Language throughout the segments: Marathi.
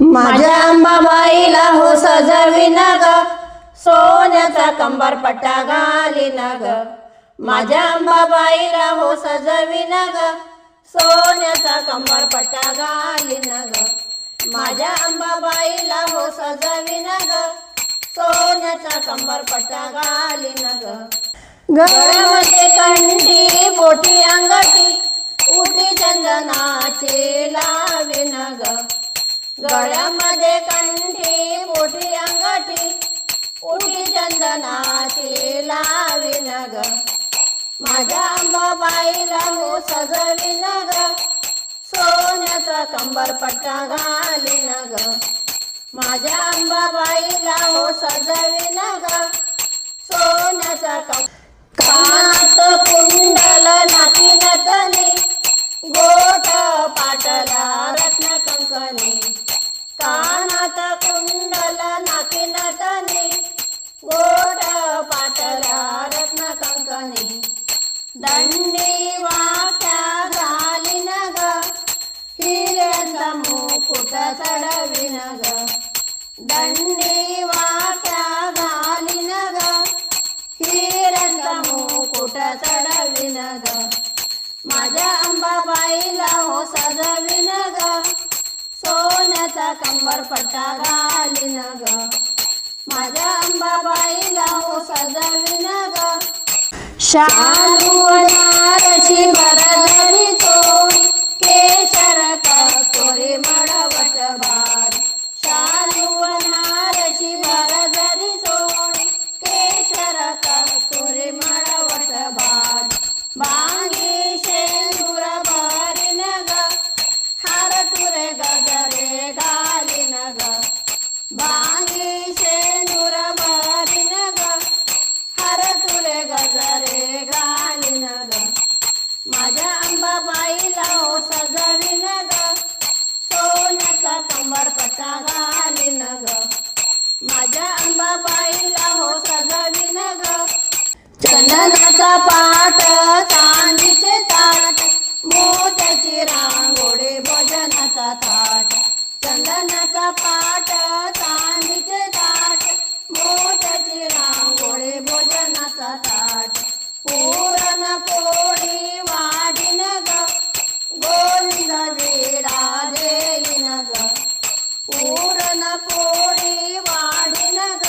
माझ्या अंबाबाईला हो सजविन ग, सोन्याचा कंबरपट्टा घालीन ग. माझ्या अंबाबाईला हो सजविन ग, सोन्याचा कंबरपट्टा घालीन ग. माझ्या अंबाबाईला हो सजविन ग, सोन्याचा कंबरपट्टा घालीन ग. गळ्यामध्ये कंठी मोठी अंगठी, उटी चंदनाची लावीन ग. गळ्यामध्ये कंठी मोठी अंगठी, उटी चंदनाची लावीन ग. माझ्या अंबाबाईला हो सजविन ग, सोन्याचा कंबरपट्टा घालीन ग. माझ्या अंबाबाईला हो सजविन ग, सोन्याचा कानात कुंडल नाकी नथनी, गोट पाटला रत्न कंकणी. कानात कुंडल नाकी नथनी, गोट पाटला रत्न कंकणी. दंडी वाट्या घालीन ग, हिऱ्याचा मुकुट चढविन ग. दंडी वाट्या घालीन ग, हिऱ्याचा मुकुट चढविन ग. माझ्या अंबाबाईला हो सजविन ग, सोन्याचा कंबरपट्टा घालीन ग. माझ्या अंबाबाईला हो सजविन ग, शालू अनारशी भरदरी चोळी, केशर कस्तुरी मळवट भारी. शालू अनारशी भरदरी चोळी, केशर कस्तुरी मळवट भारी. बांगी शेंदूर भरीन ग, हार तुरे गजरे घालीन ग. बांगी शेंदूर भरीन ग, हार तुरे गजरे घालीन ग. माझ्या अंबाबाईला हो सजविन ग, सोन्याचा कंबरपट्टा घालीन ग. माझ्या अंबाबाईला हो सजविन ग, चंदनाचा पाट चांदीचे ताट, मोत्याची रांगोळी भोजनाचा ताट. चंदनाचा पाट चांदीचे ताट, मोत्याची रांगोळी भोजनाचा ताट. पुरण पोळी वाढीन ग, गोविंद विडा देईन ग. पुरण पोळी वाढीन ग,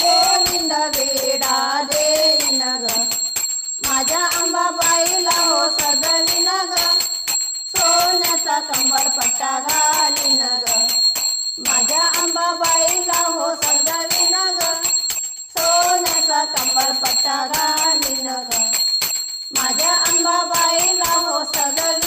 गोविंद विडा देईन ग. माझ्या अंबाबाईला हो सजविन ग, सोन्याचा कंबरपट्टा घालीन ग. माझ्या अंबाबाईला हो सजविन ग, सोन्याचा कंबरपट्टा घालीन ग. माझ्या अंबाबाईला हो सजविन